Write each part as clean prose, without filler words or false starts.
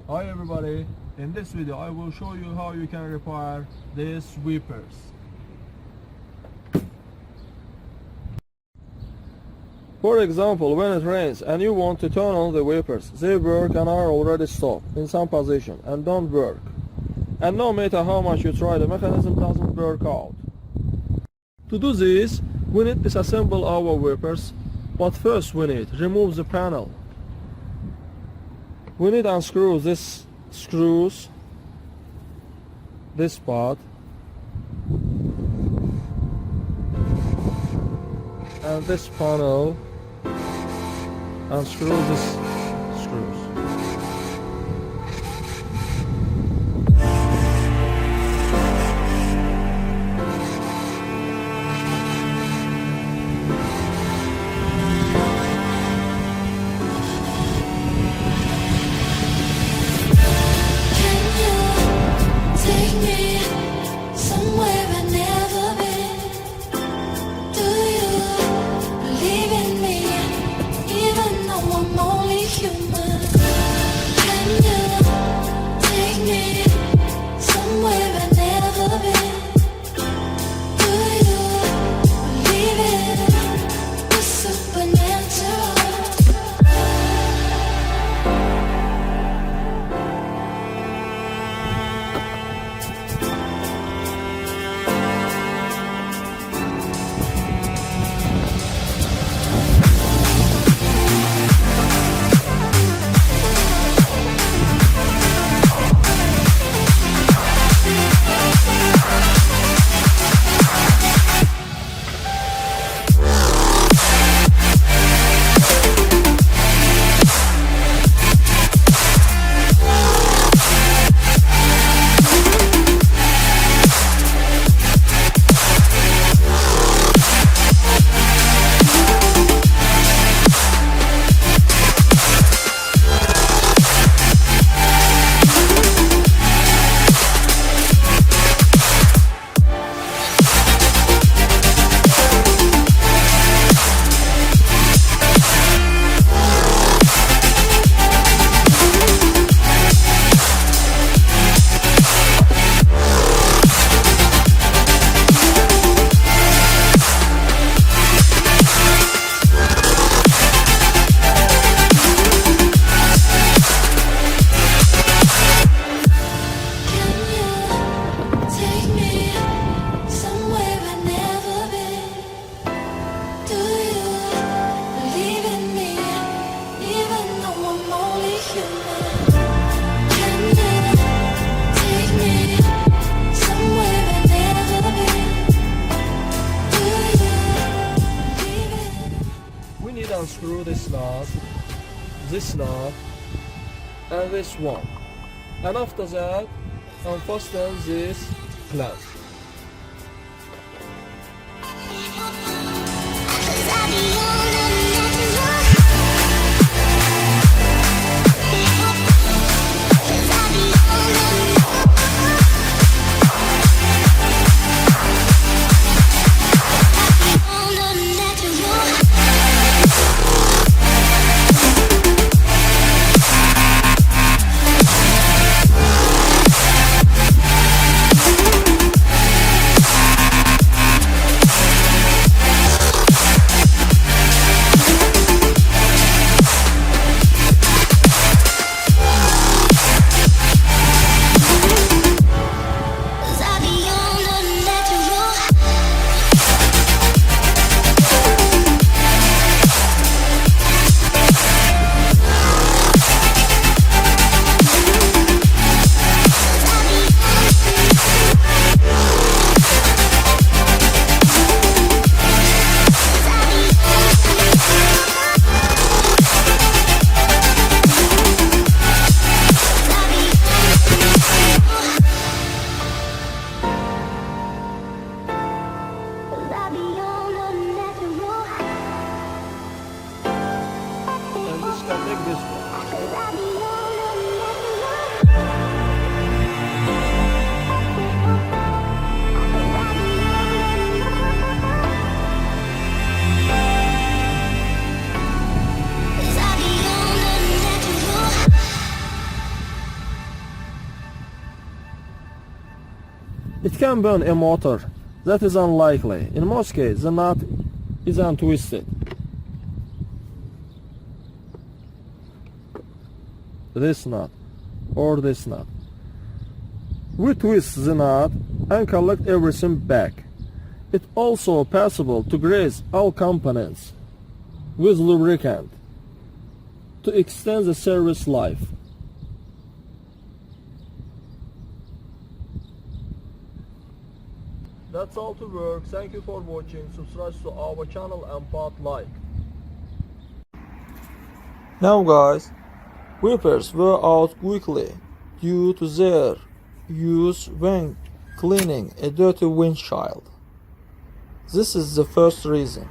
Hi everybody, in this video I will show you how you can repair these wipers. For example, when it rains and you want to turn on the wipers, they work and are already stopped in some position and don't work. And no matter how much you try, the mechanism doesn't work out. To do this, we need to disassemble our wipers, but first we need to remove the panel. We need to unscrew this screws, this part, and this panel, unscrew this screws. Unscrew this knot, and this one, and after that unfasten this clamp. It can burn a motor. That is unlikely. In most cases, the nut is untwisted. This nut or this nut. We twist the nut and collect everything back. It's also possible to grease all components with lubricant to extend the service life. That's all to work. Thank you for watching. Subscribe to our channel and put like. Now guys, wipers wear out quickly due to their use when cleaning a dirty windshield. This is the first reason.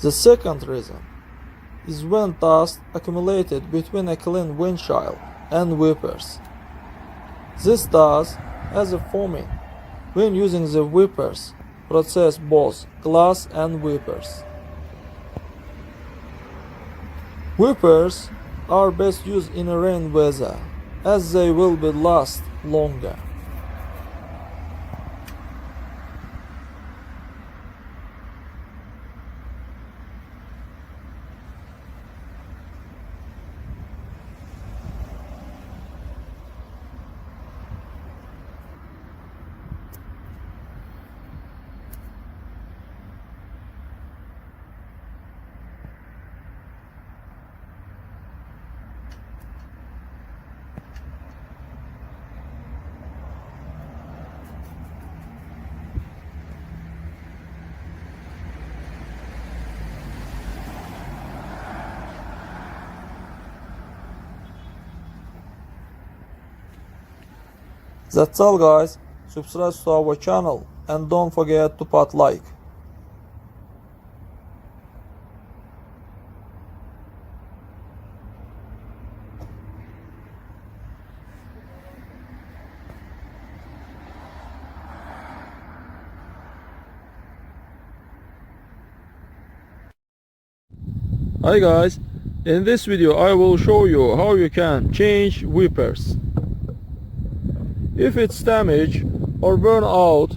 The second reason is when dust accumulated between a clean windshield and wipers. This dust has a foaming when using the wipers process both glass and wipers. Wipers are best used in rain weather as they will be last longer. That's all guys. Subscribe to our channel and don't forget to put like. Hi guys, in this video I will show you how you can change wipers. If it's damaged or burn out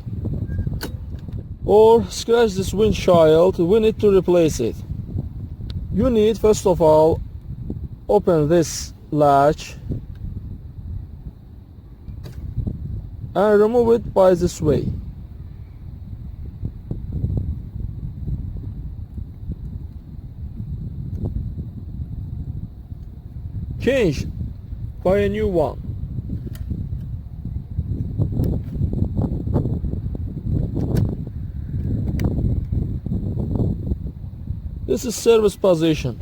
or scratch this windshield, we need to replace it. You need first of all open this latch and remove it by this way. Change by a new one. This is service position.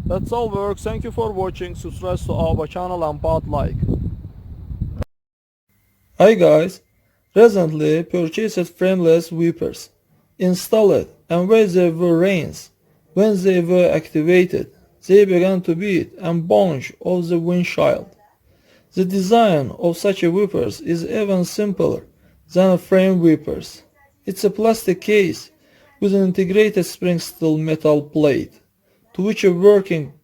That's all work. Thank you for watching. Subscribe to our channel and put like. Hi guys, recently purchased frameless wipers. Install it and when they were rains, when they were activated, they began to beat and bounce off the windshield. The design of such a wipers is even simpler than frame wipers. It's a plastic case with an integrated spring steel metal plate to which a working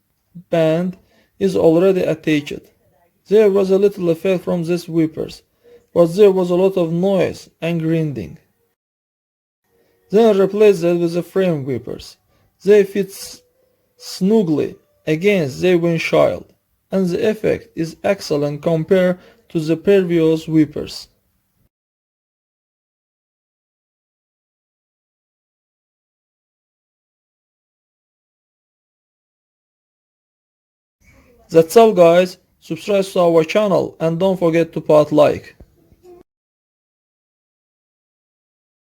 band is already attached. There was a little effect from these wipers, but there was a lot of noise and grinding. Then replace that with the frame wipers. They fit snugly against the windshield, and the effect is excellent compared to the previous wipers. That's all guys. Subscribe to our channel and don't forget to put like.